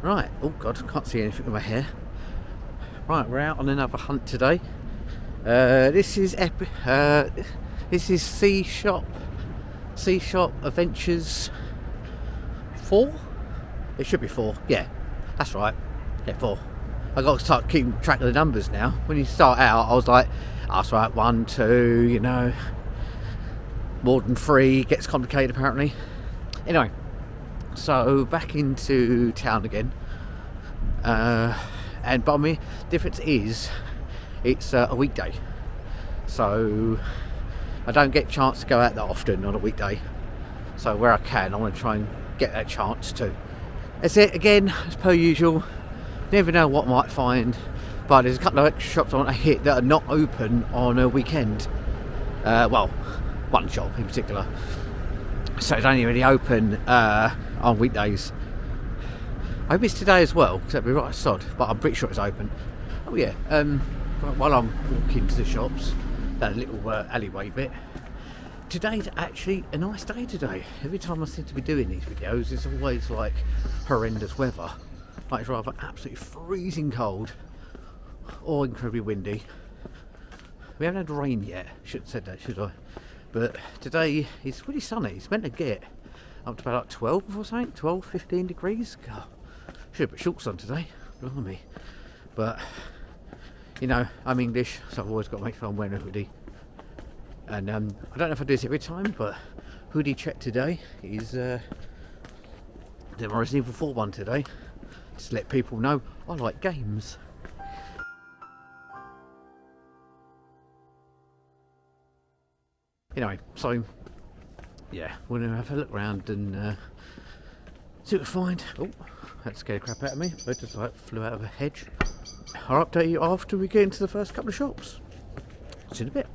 Right, oh god, can't see anything with my hair. Right, we're out on another hunt today. This is Sea Shop Adventures 4? It should be 4, yeah, that's right, yeah, 4. I got to start keeping track of the numbers now. When you start out, I was like, oh, that's right, 1, 2, you know, more than 3 gets complicated apparently. Anyway, so back into town again, and by me, difference is it's a weekday, so I don't get a chance to go out that often on a weekday. So where I can, I want to try and get that chance to. That's it again, as per usual. Never know what I might find, but there's a couple of extra shops I want to hit that are not open on a weekend. Well, one shop in particular. So it's only really open on weekdays. I hope it's today as well, because that'd be right sod, but I'm pretty sure it's open. Oh yeah, while I'm walking to the shops, that little alleyway bit, today's actually a nice day today. Every time I seem to be doing these videos, it's always like horrendous weather. Like it's rather absolutely freezing cold, or incredibly windy. We haven't had rain yet, shouldn't have said that, should I? But today it's really sunny. It's meant to get up to about like 12 or something, 12, 15 degrees. God, should have put shorts on today, blimey. But, you know, I'm English, so I've always got to make sure I'm wearing a hoodie. And I don't know if I do this every time, but hoodie check today is the Resident Evil 4 one today. Just to let people know I like games. Anyway, so yeah, we're going to have a look around and see what we find. Oh, that scared the crap out of me. I just like flew out of a hedge. I'll update you after we get into the first couple of shops. See you in a bit.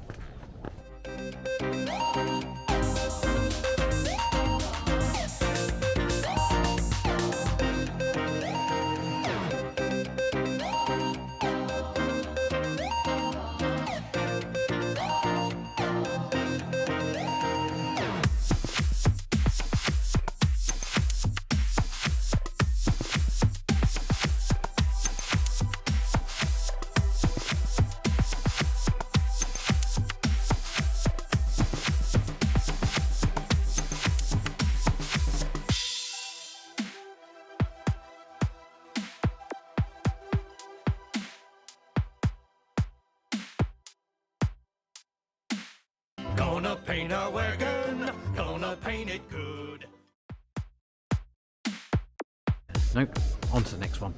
Gonna paint a wagon, gonna paint it good. Nope, on to the next one.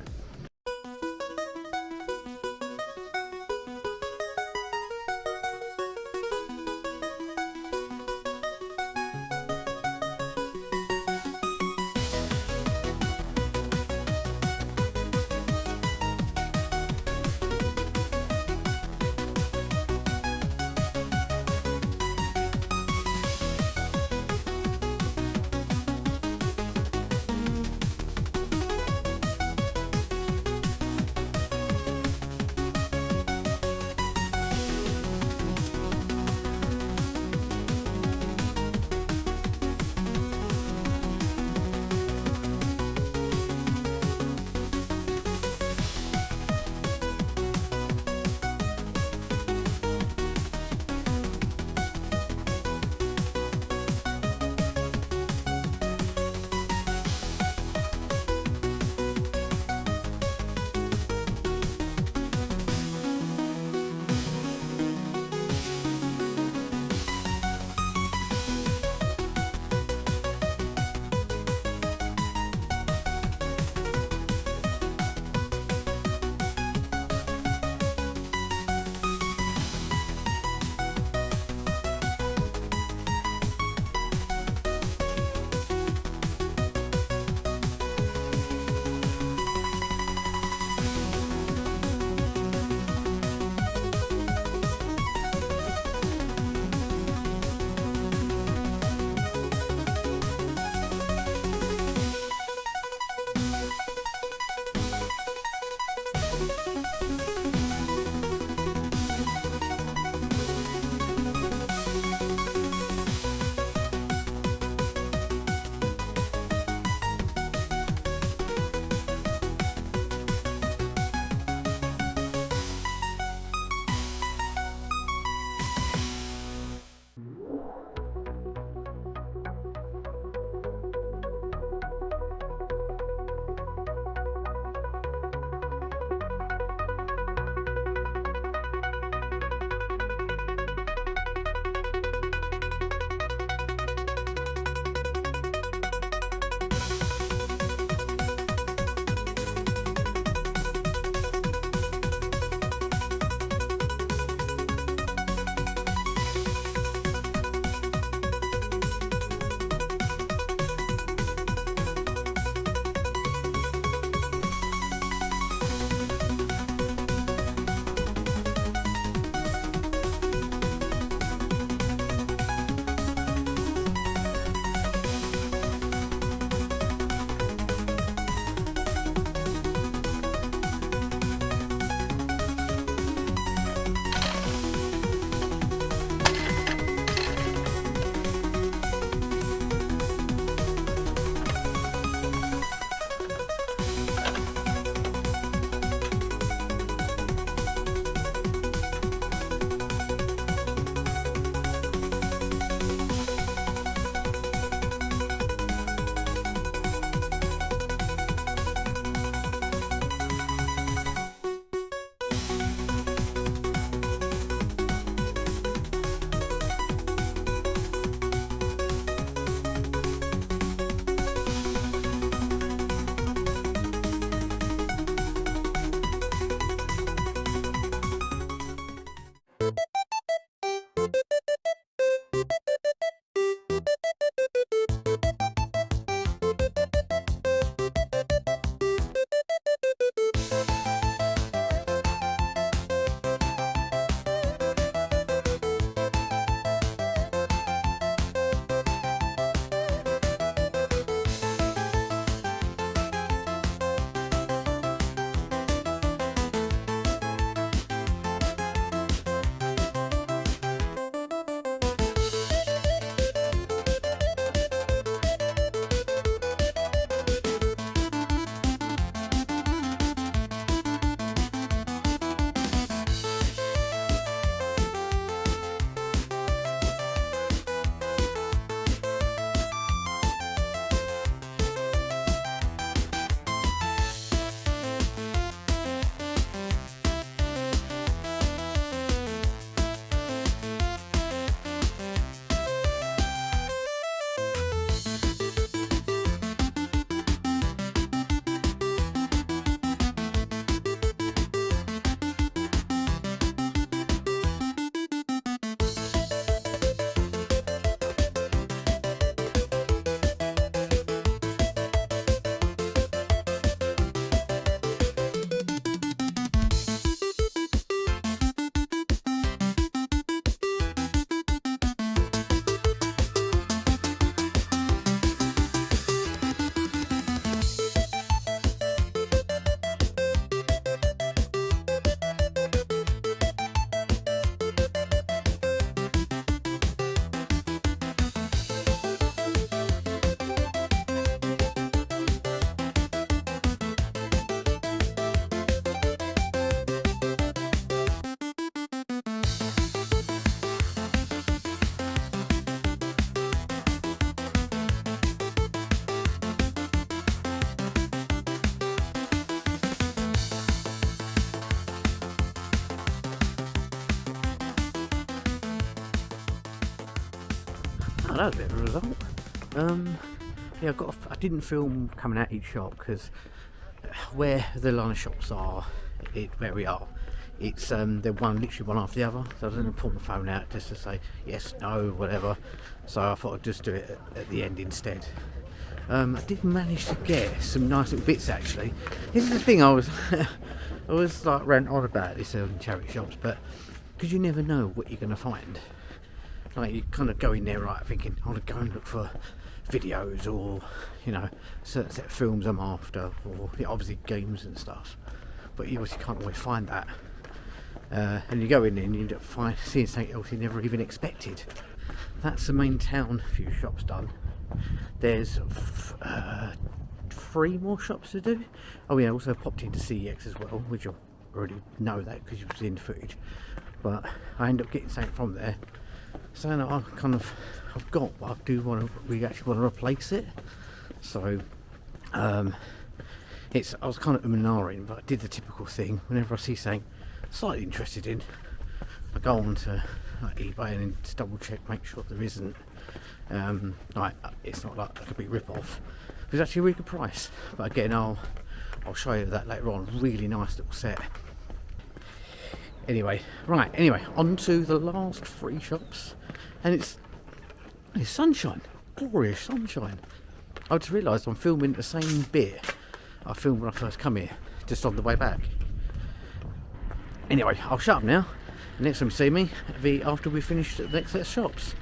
that was a bit of a result. Yeah, I didn't film coming out each shop because where the line of shops are, where we are, it's they're literally one after the other. So I didn't pull my phone out just to say yes, no, whatever. So I thought I'd just do it at the end instead. I did manage to get some nice little bits actually. This is the thing I was I was like ranting on about this in charity shops, but because you never know what you're going to find. Like you kind of go in there right thinking I want to go and look for videos or certain set of films I'm after, or obviously games and stuff, but you obviously can't always find that, and you go in there and you end up seeing something else you never even expected. That's the main town few shops done. There's 3 more shops to do. Oh yeah, also popped into CEX as well, which you already know that because you've seen the footage, but I end up getting something from there. So now I've got, but we actually want to replace it. So I was kind of umming, but I did the typical thing. Whenever I see something slightly interested in, I go on to eBay and then just double check, make sure there isn't it's not like a big rip off. It's actually a really good price. But again, I'll show you that later on. Really nice little set. Anyway, on to the last 3 shops, and it's sunshine, glorious sunshine. I just realised I'm filming the same bit I filmed when I first come here, just on the way back. Anyway, I'll shut up now. The next time you see me will be after we finish the next set of shops.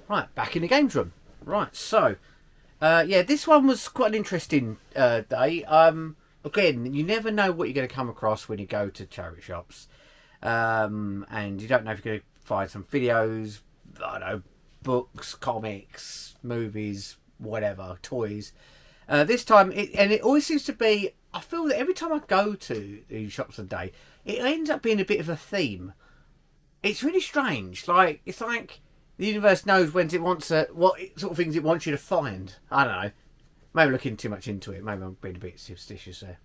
Right, back in the games room. Right, so yeah, this one was quite an interesting day. Again, you never know what you're going to come across when you go to charity shops, and you don't know if you're going to find some videos, I don't know, books, comics, movies, whatever, toys. This time, it always seems to be. I feel that every time I go to these shops a day, it ends up being a bit of a theme. It's really strange. It's like the universe knows when it wants what sort of things it wants you to find. I don't know. Maybe I'm looking too much into it. Maybe I'm being a bit superstitious there.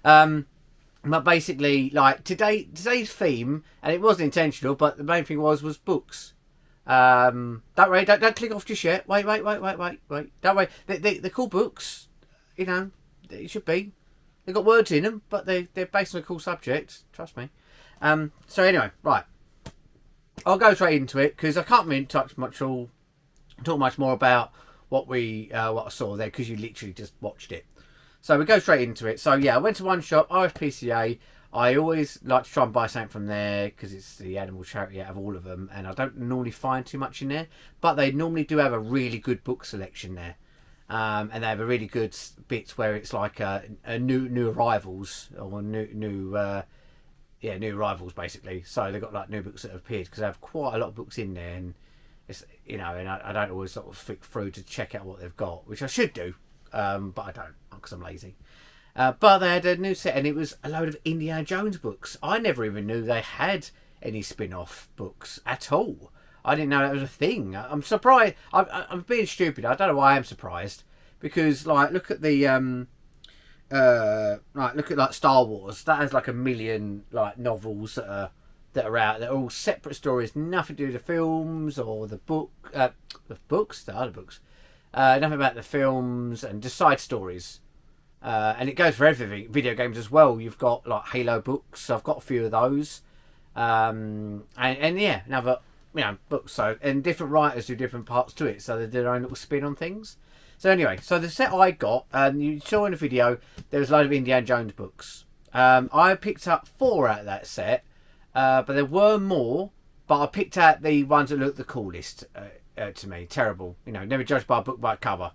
But basically, like today's theme, and it wasn't intentional, but the main thing was books. Don't worry, don't click off just yet. Wait. Don't worry. They're cool books. You know, it should be. They've got words in them, but they're based on a cool subject. Trust me. So anyway, right. I'll go straight into it because I can't really talk much more about what I saw there because you literally just watched it. So we go straight into it. So yeah, I went to one shop, RFPCA. I always like to try and buy something from there because it's the animal charity out of all of them, and I don't normally find too much in there. But they normally do have a really good book selection there, and they have a really good bits where it's like a new arrivals or new arrivals basically. So they've got like new books that have appeared because they have quite a lot of books in there, and it's and I don't always sort of flick through to check out what they've got, which I should do, but I don't because I'm lazy. But they had a new set, and it was a load of Indiana Jones books. I never even knew they had any spin-off books at all. I didn't know that was a thing. I'm surprised. I'm being stupid. I don't know why I'm surprised because look at the look at like Star Wars. That has like 1 million like novels that are out. They're all separate stories, nothing to do with the films or the other books. Nothing about the films and just side stories. And it goes for everything. Video games as well. You've got like Halo books. I've got a few of those. And yeah, another books. So and different writers do different parts to it. So they do their own little spin on things. So anyway, so the set I got, you saw in the video, there was a load of Indiana Jones books. I picked up 4 out of that set, but there were more. But I picked out the ones that looked the coolest to me. Terrible, never judged by a book by a cover.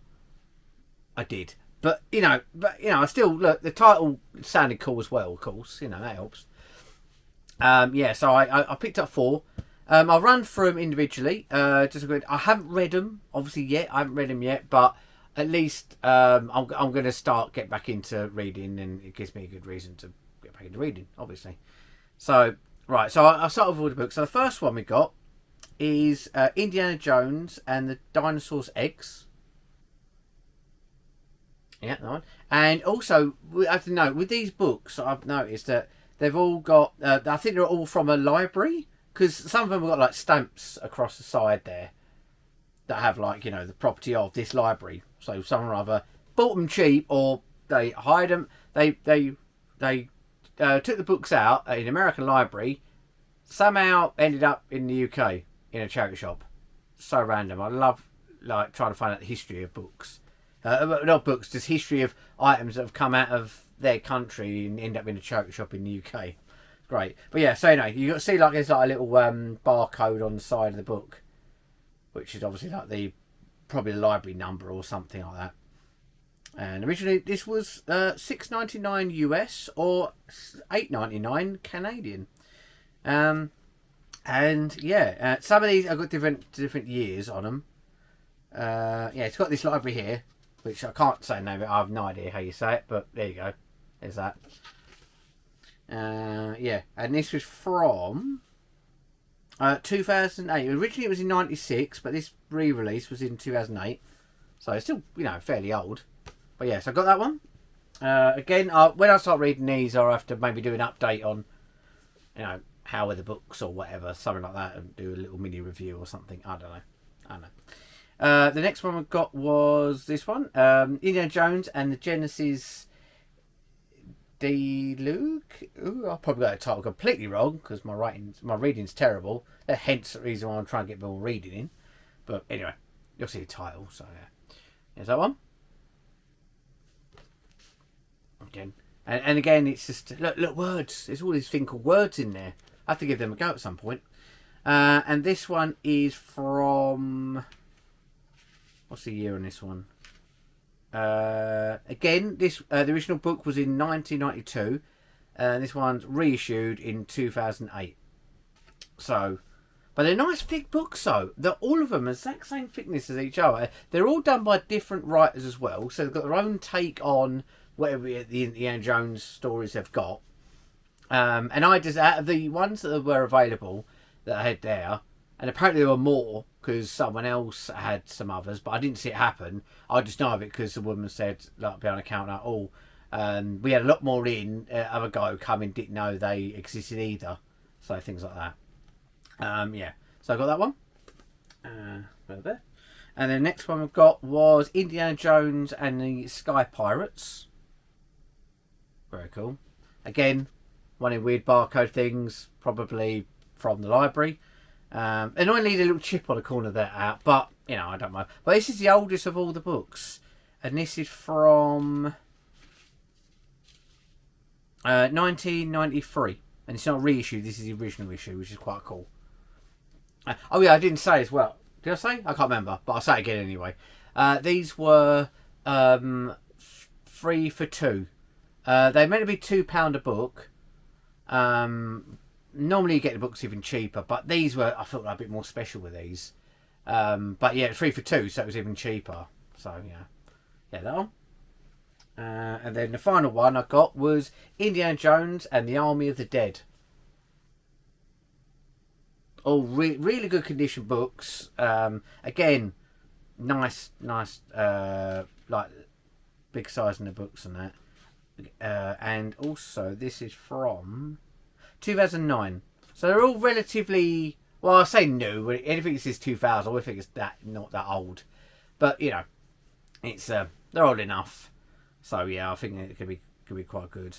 I did, but I still look. The title sounded cool as well, of course. That helps. So I picked up 4. I'll run through them individually. Just a good. I haven't read them, obviously yet. I haven't read them yet, but at least I'm going to get back into reading, and it gives me a good reason to get back into reading, obviously. So right, so I'll start with all the books. So the first one we got is Indiana Jones and the Dinosaur's Eggs. Yeah, that one. And also, I have to note, with these books, I've noticed that they've all got, I think they're all from a library, because some of them have got like stamps across the side there that have like, the property of this library. So some or other bought them cheap, or they hired them. They took the books out in an American library, somehow ended up in the UK in a charity shop. So random. I love trying to find out the history of books. Not books, just history of items that have come out of their country and end up in a charity shop in the UK. Great. But yeah, so you got to see there's a little barcode on the side of the book, which is obviously probably the library number or something like that. And originally this was $6.99 US or $8.99 Canadian. And yeah, some of these have got different years on them. It's got this library here, which I can't say the name of it. I have no idea how you say it, but there you go. There's that. And this was from 2008. Originally it was in 96, but this re-release was in 2008. So it's still, fairly old. But yeah, so I got that one. Again, when I start reading these, I'll have to maybe do an update on, how are the books or whatever, something like that, and do a little mini review or something. I don't know. The next one we got was this one, Indiana Jones and the Genesis Deluge. Ooh, I probably got the title completely wrong because my reading's terrible. Hence the reason why I'm trying to get more reading in. But anyway, you'll see the title. So yeah, here's that one. Again, and again, it's just look words. There's all these thing called words in there. I have to give them a go at some point. And this one is from. What's the year on this one? Again, the original book was in 1992, and this one's reissued in 2008. So, but they're nice thick books, though. All of them are the exact same thickness as each other. They're all done by different writers as well, so they've got their own take on whatever the Indiana Jones stories they've got. And I just, out of the ones that were available that I had there, and apparently there were more because someone else had some others, but I didn't see it happen. I just know of it because the woman said, behind the counter, we had a lot more in. Other guy who come in didn't know they existed either. So things like that. So I got that one. There. And the next one we've got was Indiana Jones and the Sky Pirates. Very cool. Again, one of the weird barcode things, probably from the library. Annoyingly, the little chip on the corner there out, but I don't mind. But this is the oldest of all the books, and this is from 1993, and it's not reissued. This is the original issue, which is quite cool. Oh yeah, I didn't say as well. Did I say? I can't remember, but I'll say it again anyway. These were 3 for 2. They're meant to be £2 a book. Normally you get the books even cheaper, but these were, I thought, a bit more special with these. But yeah, 3 for 2, so it was even cheaper. So yeah, that one. And then the final one I got was Indiana Jones and the Army of the Dead. All really good condition books. Again, nice, like big size in the books and that. And also this is from 2009. So they're all relatively, well, I say new. Anything that says 2000, I think it's not that old. But it's they're old enough. So yeah, I think it could be quite good.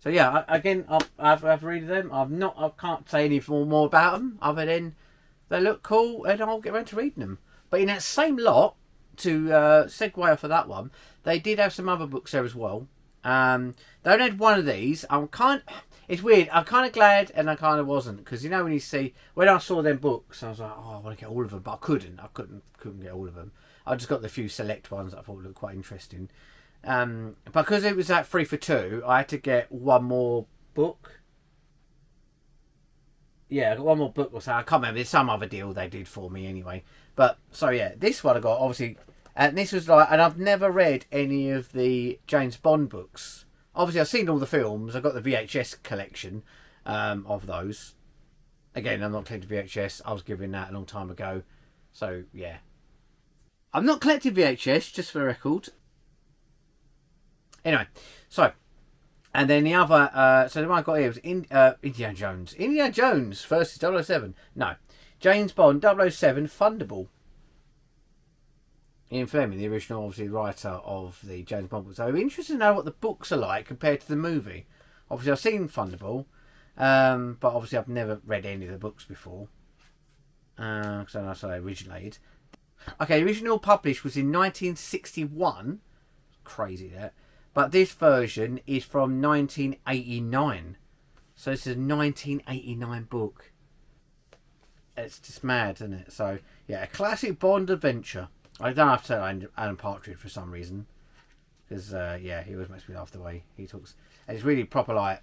So yeah, again, I've read them. I can't say any more about them other than they look cool, and I'll get around to reading them. But in that same lot, to segue off of that one, they did have some other books there as well. They only had one of these. It's weird. I'm kind of glad and I kind of wasn't, because you know when I saw them books, I was like, oh, I want to get all of them, but I couldn't get all of them. I just got the few select ones that I thought looked quite interesting. Because it was that 3 for 2, I had to get one more book. Yeah, I got one more book or so. I can't remember. There's some other deal they did for me anyway. But so yeah, this one I got obviously, and this was like, and I've never read any of the James Bond books. Obviously, I've seen all the films. I've got the VHS collection of those. Again, I'm not collecting VHS. I was given that a long time ago. So, yeah. I'm not collecting VHS, just for the record. Anyway, so. And then the other... so the one I got here was Indiana Jones. Indiana Jones versus 007. No. James Bond 007 Fundable. Ian Fleming, the original, obviously, writer of the James Bond books. So I'm interested to know what the books are like compared to the movie. Obviously, I've seen Fundable, but obviously I've never read any of the books before. Because I know they originated. Okay, the original published was in 1961. Crazy that. But this version is from 1989. So this is a 1989 book. It's just mad, isn't it? So, yeah, a classic Bond adventure. I don't have to tell Alan Partridge for some reason. Because, yeah, he always makes me laugh the way he talks. And it's really proper,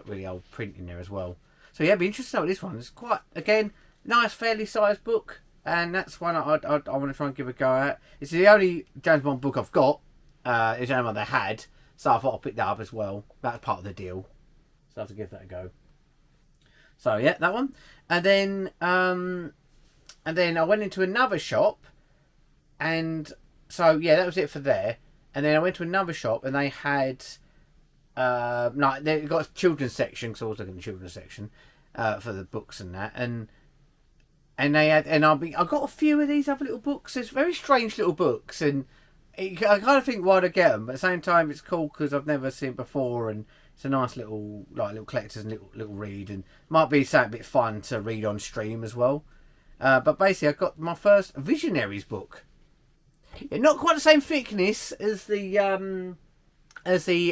really old print in there as well. So, yeah, it'd be interesting to know what this one. It's quite, again, nice, fairly sized book. And that's one I want to try and give a go at. It's the only James Bond book I've got. It's the only one they had. So I thought I'd pick that up as well. That's part of the deal. So I have to give that a go. So, yeah, that one. And then I went into another shop, and so yeah, that was it for there. And then I went to another shop, and they had they got a children's section, because I was looking at the children's section for the books and that, and they had, and I got a few of these other little books. It's very strange little books, and I kind of think why'd I get them, but at the same time it's cool because I've never seen it before, and it's a nice little collector's and little read, and might be something a bit fun to read on stream as well. But basically, I got my first Visionaries book. Yeah, not quite the same thickness as the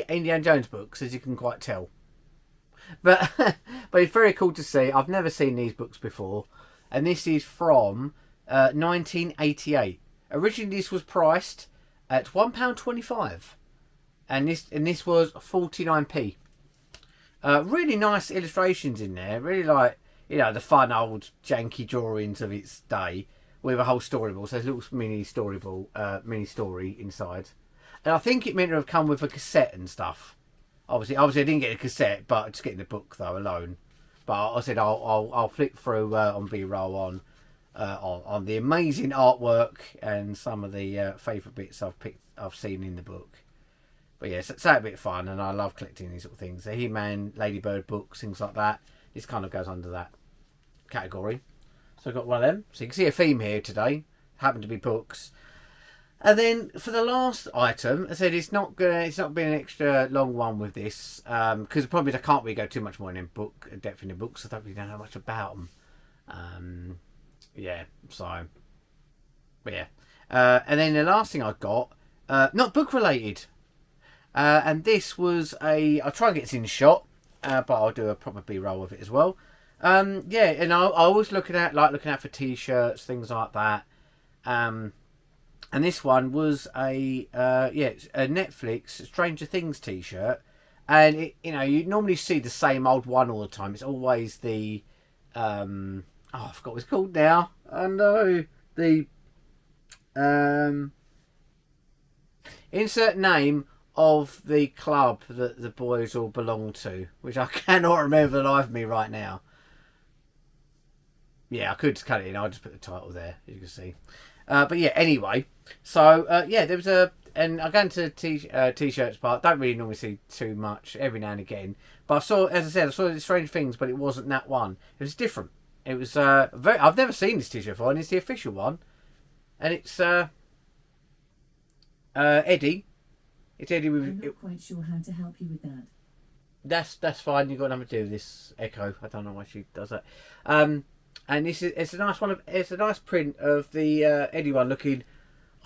Indiana Jones books, as you can quite tell. But it's very cool to see. I've never seen these books before, and this is from 1988. Originally, this was priced at £1.25, and this was 49p. Really nice illustrations in there. Really like, you know, the fun old janky drawings of its day with a whole storyboard. So there's a little mini story inside. And I think it meant to have come with a cassette and stuff. Obviously I didn't get a cassette, but just getting the book though alone. But I said I'll flick through on B-roll on the amazing artwork and some of the favourite bits I've seen in the book. But yeah, it's a bit fun, and I love collecting these sort of things. The He-Man, Ladybird books, things like that. This kind of goes under that category. So I've got one of them. So you can see a theme here today. Happen to be books. And then for the last item, I said it's not been an extra long one with this, because probably I can't really go too much more in depth in the books. I don't really know much about them. Yeah. So, but yeah. And then the last thing I got, not book related. And this was I'll try and get this in the shot, but I'll do a proper B-roll of it as well. Yeah, and I always looking out for t-shirts, things like that. And this one was a Netflix Stranger Things t-shirt, and it, you know, you normally see the same old one all the time. It's always the I forgot what it's called now. I know the insert name of the club that the boys all belong to, which I cannot remember the life of me right now. Yeah, I could just cut it in. I'll just put the title there, as you can see. But yeah, anyway. So, yeah, there was and I go into the t-shirts part. Don't really normally see too much every now and again. But I saw the Strange Things, but it wasn't that one. It was different. It was I've never seen this t-shirt before, and it's the official one. And it's Eddie. It's Eddie with. I'm not quite sure how to help you with that. That's fine. You've got nothing to do with this Echo. I don't know why she does that. And it's a nice one. It's a nice print of the Eddie one, looking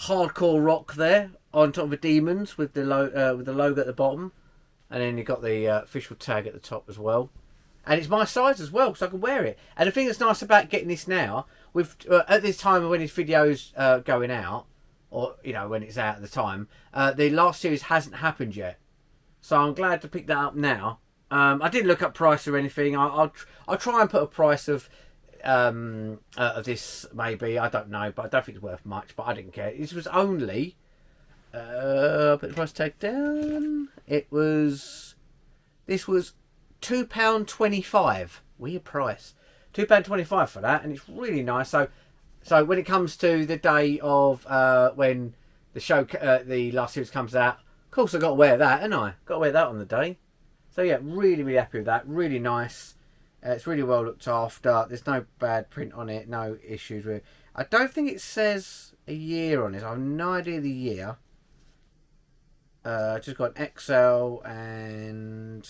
hardcore rock there on top of the demons with the logo at the bottom, and then you got the official tag at the top as well. And it's my size as well, so I can wear it. And the thing that's nice about getting this now, with at this time when this video's going out, or when it's out at the time, the last series hasn't happened yet. So I'm glad to pick that up now. I didn't look up price or anything. I'll try and put a price of this, maybe, I don't know, but I don't think it's worth much, but I didn't care. This was only put the price tag down. This was £2.25. Weird price. £2.25 for that, and it's really nice. So when it comes to the day of when the show, the last series comes out, of course I've got to wear that, haven't I? Got to wear that on the day. So yeah, really, really happy with that. Really nice. It's really well looked after. There's no bad print on it. No issues with it. I don't think it says a year on it. I have no idea the year. Just got an XL, and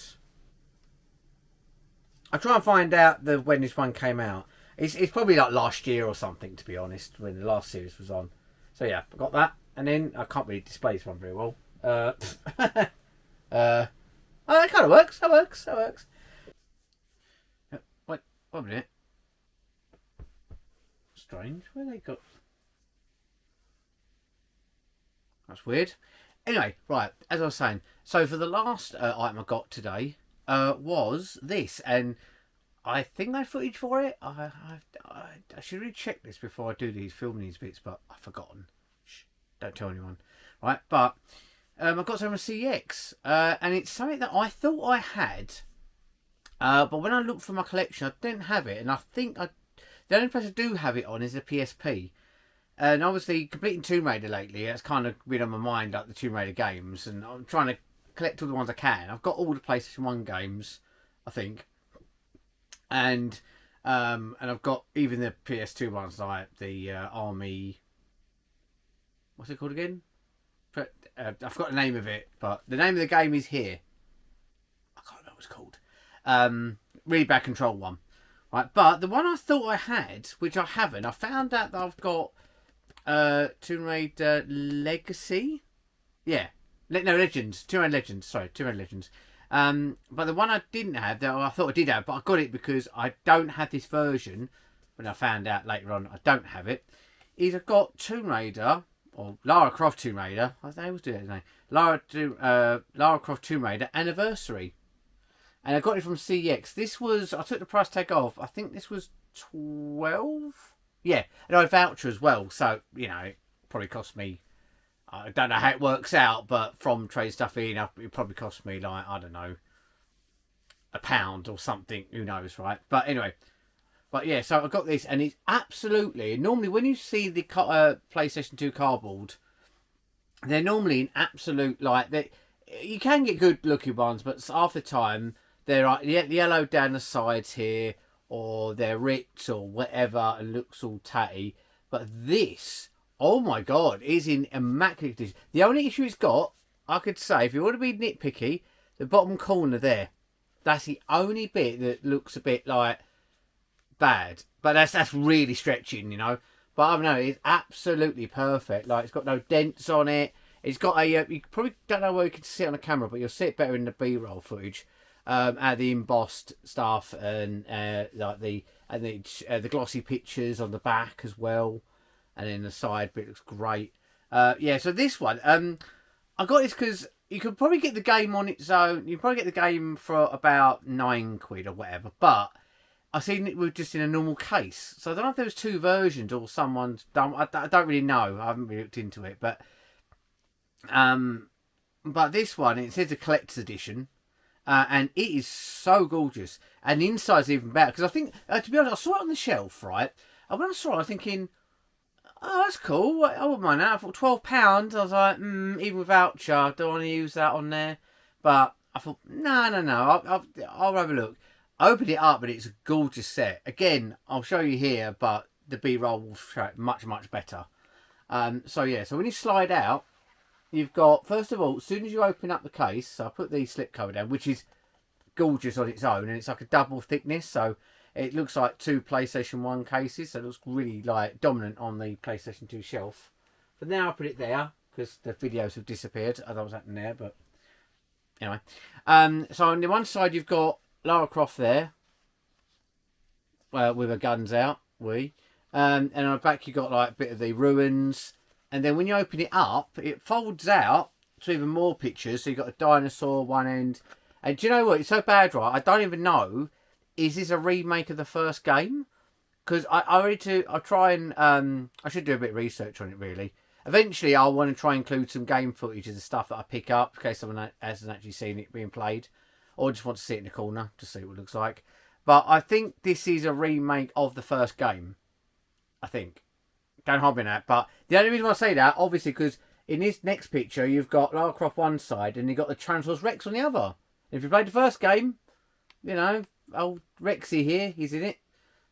I'll try and find out when this one came out. It's probably like last year or something, to be honest, when the last series was on. So yeah, I got that. And then I can't really display this one very well. Oh, that kind of works. That works. Wait, 1 minute. Strange. Where they got? That's weird. Anyway, right, as I was saying, so for the last item I got today was this, and I think I had footage for it. I should really check this before I do filming these bits, but I've forgotten. Shh, don't tell anyone. Right, but I got some CX, and it's something that I thought I had, but when I looked for my collection, I didn't have it, and I think the only place I do have it on is the PSP. And obviously, completing Tomb Raider lately, that's kind of been on my mind, like the Tomb Raider games, and I'm trying to collect all the ones I can. I've got all the PlayStation 1 games, I think, and I've got even the PS2 ones, like the Army. What's it called again? I've forgot the name of it, but the name of the game is here. I can't remember what it's called. Really bad control one, right? But the one I thought I had, which I haven't, I found out that I've got Tomb Raider Legacy. Yeah, Legends. Tomb Raider Legends. Sorry, Tomb Raider Legends. But the one I didn't have, that I thought I did have, but I got it because I don't have this version. When I found out later on I don't have it, is I've got Tomb Raider, or Lara Croft Tomb Raider. They always do that, don't they? Lara Croft Tomb Raider Anniversary, and I got it from CX. This was, I took the price tag off. I think this was 12. Yeah, and I had a voucher as well, so it probably cost me. I don't know how it works out, but from trade stuff in, it probably cost me like, I don't know, £1 or something. Who knows, right? But anyway, yeah. So I got this, and it's absolutely. Normally, when you see the PlayStation 2 cardboard, they're normally in absolute you can get good looking ones, but half the time they're like yellow down the sides here, or they're ripped or whatever, and looks all tatty. But this, oh my god, is in immaculate condition. The only issue it's got, I could say, if you want to be nitpicky, the bottom corner there. That's the only bit that looks a bit like bad. But that's really stretching, But I don't know, it's absolutely perfect. Like, it's got no dents on it. It's got a, you probably don't know where you can see it on the camera, but you'll see it better in the B-roll footage. The embossed stuff, and the glossy pictures on the back as well, and then the side bit looks great. Yeah, so this one, I got this because you could probably get the game on its own. You probably get the game for about £9 or whatever, but I've seen it with just in a normal case. So I don't know if there was two versions or someone's done. I don't really know. I haven't really looked into it, but this one, it says a collector's edition. And it is so gorgeous. And the inside's even better. Because I think, to be honest, I saw it on the shelf, right? And when I saw it, I was thinking, oh, that's cool. I wouldn't mind that. I thought £12. I was like, even with voucher, don't want to use that on there. But I thought, no. I'll have a look. I opened it up, and it's a gorgeous set. Again, I'll show you here, but the B-roll will show it much, much better. So yeah, so when you slide out, you've got, first of all, as soon as you open up the case, so I put the slip cover down, which is gorgeous on its own, and it's like a double thickness, so It looks like 2 PlayStation 1 cases, so it looks really like dominant on the PlayStation 2 shelf. But now I put it there because the videos have disappeared. I don't know what's happening there, but anyway. So on the one side you've got Lara Croft there, with her guns out, and on the back you've got like a bit of the ruins. And then when you open it up, it folds out to even more pictures. So you've got a dinosaur one end. And do you know what? It's so bad, right? I don't even know. Is this a remake of the first game? Because I try and I should do a bit of research on it really. Eventually, I'll want to try and include some game footage of the stuff that I pick up in case someone hasn't actually seen it being played, or just want to sit in the corner to see what it looks like. But I think this is a remake of the first game. I think. Don't hold me on that. But the only reason why I say that, obviously, because in this next picture, you've got Lara Croft one side and you've got the Tyrannosaurus Rex on the other. If you played the first game, you know, old Rexy here, he's in it.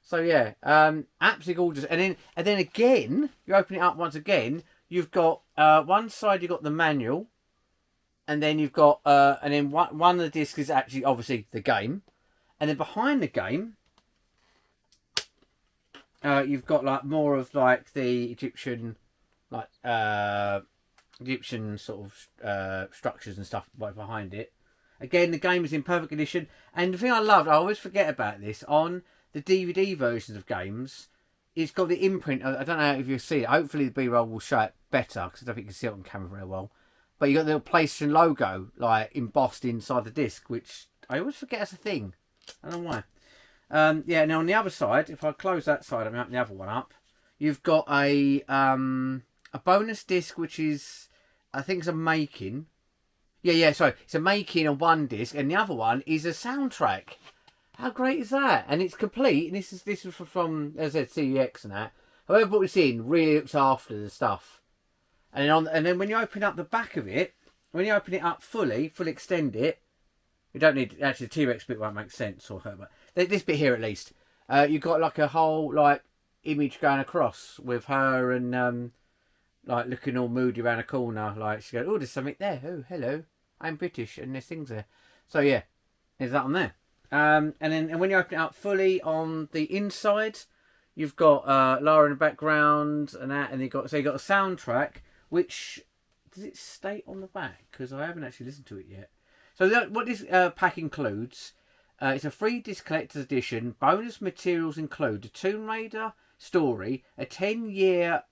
So yeah, absolutely gorgeous. And then again, you open it up once again. You've got one side. You've got the manual, and then you've got and then one of the discs is actually obviously the game, and then behind the game, you've got like more of like the Egyptian, like Egyptian sort of structures and stuff right behind it. Again, the game is in perfect condition, and the thing I loved, I always forget about this on the DVD versions of games. It's got the imprint. I don't know if you see it. Hopefully the B-roll will show it better because I don't think you can see it on camera very well. But you got the little PlayStation logo like embossed inside the disc, which I always forget as a thing. I don't know why. Yeah. Now on the other side, if I close that side and open the other one up, you've got a bonus disc which is, I think it's a making. Yeah. Sorry, it's a making on one disc, and the other one is a soundtrack. How great is that? And it's complete. And this is from, as I said, CEX and that. Whoever brought this in really looks after the stuff. And then when you open up the back of it, when you open it up fully extend it. You don't need, actually the T-Rex bit won't make sense or her, but this bit here at least. You've got like a whole like image going across with her and like looking all moody around a corner. Like she goes, oh, there's something there. Oh, hello, I'm British, and there's things there. So yeah, there's that on there. And when you open it up fully on the inside, you've got Lara in the background and that, and you've got a soundtrack. Which does it state on the back? Because I haven't actually listened to it yet. So what this pack includes, it's a 3 disc collector's edition. Bonus materials include the Tomb Raider story, a 10-year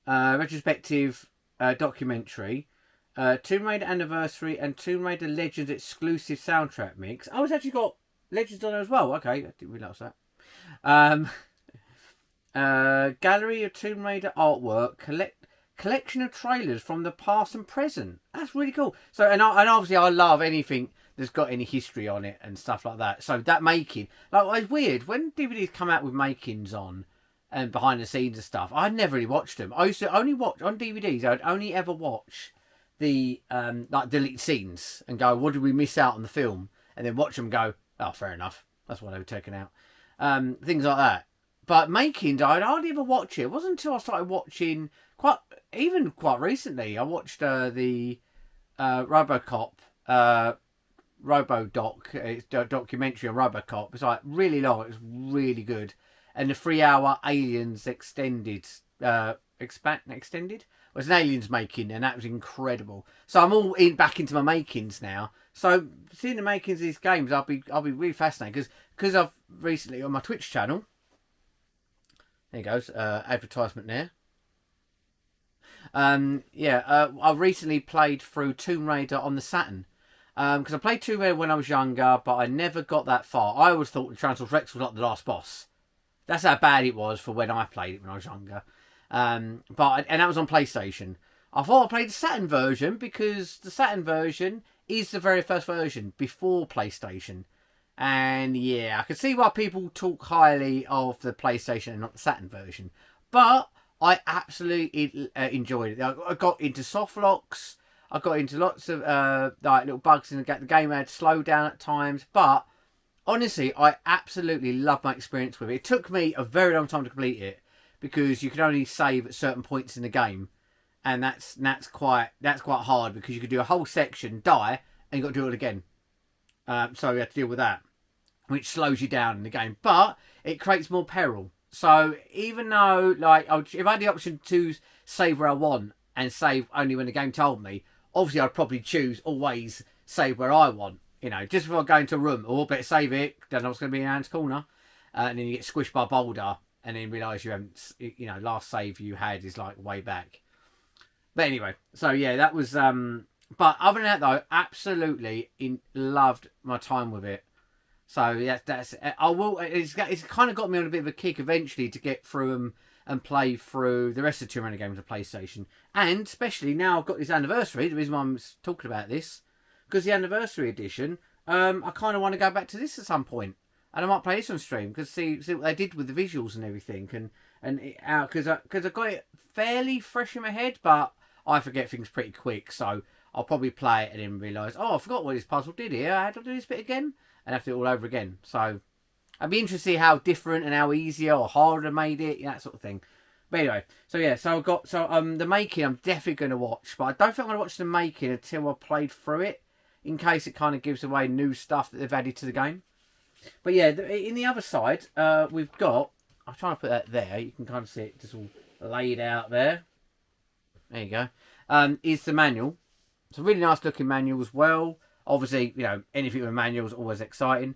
retrospective documentary. Tomb Raider Anniversary and Tomb Raider Legends exclusive soundtrack mix. Oh, it's actually got Legends on there as well. Okay, I didn't realise that. Gallery of Tomb Raider artwork, collection of trailers from the past and present. That's really cool. So, and obviously I love anything that's got any history on it and stuff like that. So that making, like, it's weird when DVDs come out with makings on and behind the scenes and stuff. I never really watched them. I used to only watch on DVDs. I'd only ever watch the like deleted scenes and go, what did we miss out on the film? And then watch them go, oh, fair enough. That's why they were taken out. Things like that. But makings, I'd hardly ever watch it. It wasn't until I started watching quite recently. I watched the RoboCop RoboDoc. It's a documentary on RoboCop. It's like really long. It's really good. And the 3-hour Aliens extended. Extended? Was an Aliens making, and that was incredible. So I'm all back into my makings now. So seeing the makings of these games, I'll be really fascinated because I've recently on my Twitch channel. There you goes, advertisement there. I recently played through Tomb Raider on the Saturn. Because I played Tomb Raider when I was younger, but I never got that far. I always thought the Tyrannosaurus Rex was like the last boss. That's how bad it was for when I played it when I was younger. And that was on PlayStation. I thought I played the Saturn version because the Saturn version is the very first version before PlayStation. And yeah, I can see why people talk highly of the PlayStation and not the Saturn version. But I absolutely enjoyed it. I got into soft locks. I got into lots of like little bugs in the game. The game had slowed down at times. But honestly, I absolutely loved my experience with it. It took me a very long time to complete it because you can only save at certain points in the game. And that's quite hard because you could do a whole section, die, and you got to do it again. So you have to deal with that. which slows you down in the game, but it creates more peril. So even though, like, if I had the option to save where I want and save only when the game told me, obviously I'd probably choose always save where I want. You know, just before I go into a room, or better save it, don't know what's going to be in Anne's corner, and then you get squished by a boulder, and then realise you haven't, you know, last save you had is like way back. But anyway, so yeah, that was. But other than that, though, absolutely loved my time with it. So yeah, that's. I will. It's kind of got me on a bit of a kick eventually to get through them and play through the rest of the Tomb Raider games on PlayStation, and especially now I've got this anniversary. The reason why I'm talking about this, because the anniversary edition, I kind of want to go back to this at some point, and I might play this on stream because see what they did with the visuals and everything, and because I got it fairly fresh in my head, but I forget things pretty quick, so I'll probably play it and then realise, oh, I forgot what this puzzle did here. I had to do this bit again, and have to do it all over again. So I'd be interested to see how different and how easier or harder I made it, that sort of thing. But anyway, so yeah, so I've got the making I'm definitely going to watch, but I don't think I'm going to watch the making until I've played through it, in case it kind of gives away new stuff that they've added to the game. But yeah, in the other side, we've got, I'm trying to put that there, you can kind of see it just all laid out there. There you go. Is the manual. It's a really nice looking manual as well. Obviously, you know, anything with a manual is always exciting.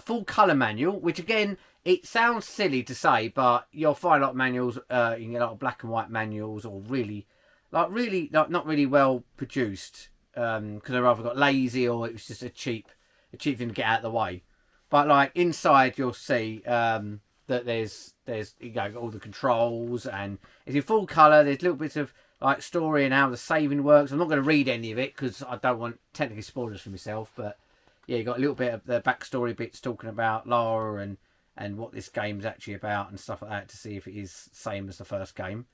Full colour manual, which again, it sounds silly to say, but you'll find a lot of manuals, you can get a lot of black and white manuals, or really not really well produced, because they've either got lazy or it was just a cheap thing to get out of the way. But like inside, you'll see that there's you know, all the controls, and it's in full colour. There's little bits of like story and how the saving works. I'm not going to read any of it because I don't want technically spoilers for myself, but yeah, you got a little bit of the backstory bits talking about Lara and what this game's actually about and stuff like that, to see if it is the same as the first game.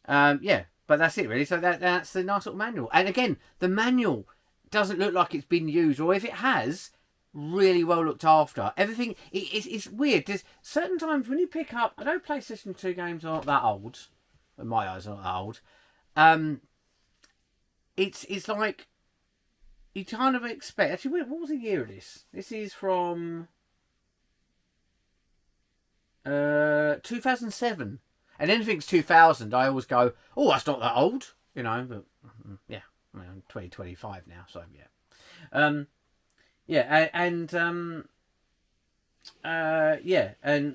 Yeah, but that's it really. So that's the nice little manual. And again, the manual doesn't look like it's been used, or if it has, really well looked after. Everything, it's weird. There's certain times when you pick up, I know PlayStation 2 games aren't that old, in my eyes, are not that old. It's like you kind of expect. Actually, what was the year of this? This is from 2007. And anything's 2000, I always go, oh, that's not that old, you know. But yeah, I'm 2025 now, so yeah. Yeah, and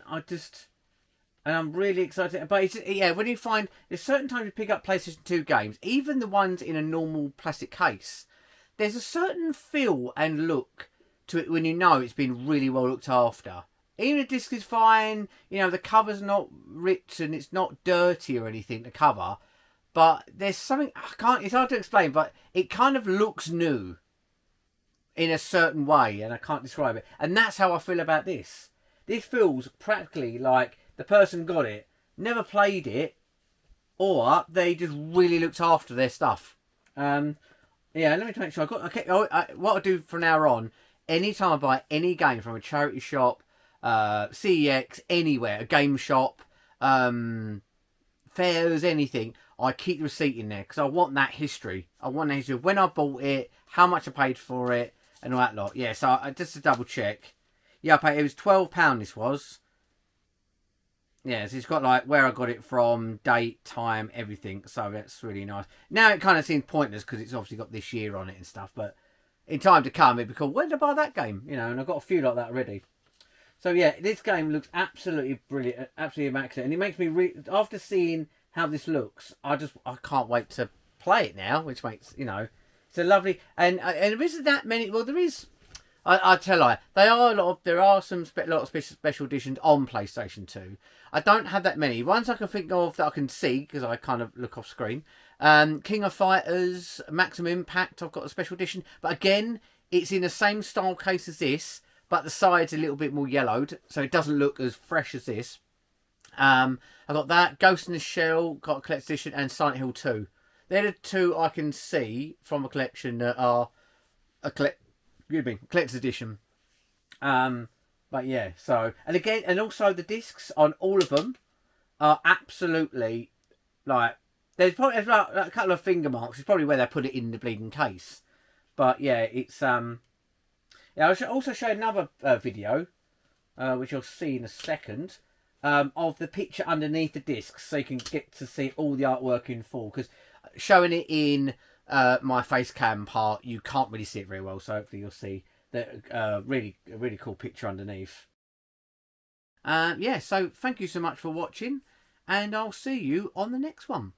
I just. And I'm really excited. But it's, yeah, when you find there's certain times you pick up PlayStation 2 games, even the ones in a normal plastic case, there's a certain feel and look to it when you know it's been really well looked after. Even the disc is fine, you know, the cover's not ripped and it's not dirty or anything, the cover. But there's something, it's hard to explain, but it kind of looks new in a certain way, and I can't describe it. And that's how I feel about this. This feels practically like the person got it, never played it, or they just really looked after their stuff. Yeah, let me make sure what I do from now on, anytime I buy any game from a charity shop, CEX, anywhere, a game shop, fairs, anything, I keep the receipt in there because I want that history. I want the history of when I bought it, how much I paid for it, and all that lot. Yeah, so just to double check. Yeah, I paid, it was £12 this was. Yeah, so it's got like where I got it from, date, time, everything. So that's really nice. Now it kind of seems pointless because it's obviously got this year on it and stuff. But in time to come, it'd be cool. Where did I buy that game? You know, and I've got a few like that already. So yeah, this game looks absolutely brilliant, absolutely immaculate. And it makes me, after seeing how this looks, I can't wait to play it now. Which makes, you know, it's a lovely, and there isn't that many, well there is, I tell you, there are some lot of special editions on PlayStation 2. I don't have that many. Ones I can think of that I can see because I kind of look off screen. King of Fighters, Maximum Impact, I've got a special edition. But again, it's in the same style case as this, but the side's a little bit more yellowed, so it doesn't look as fresh as this. I got that, Ghost in the Shell, got a collector's edition, and Silent Hill 2. They're the two I can see from a collection that are a collector's edition. But yeah, so, and again, and also the discs on all of them are absolutely, like, there's like a couple of finger marks. It's probably where they put it in the bleeding case. But yeah, it's Yeah, I'll also show another video, which you'll see in a second, of the picture underneath the discs, so you can get to see all the artwork in full. Because showing it in my face cam part, you can't really see it very well. So hopefully you'll see that really cool picture underneath. Yeah, so thank you so much for watching, and I'll see you on the next one.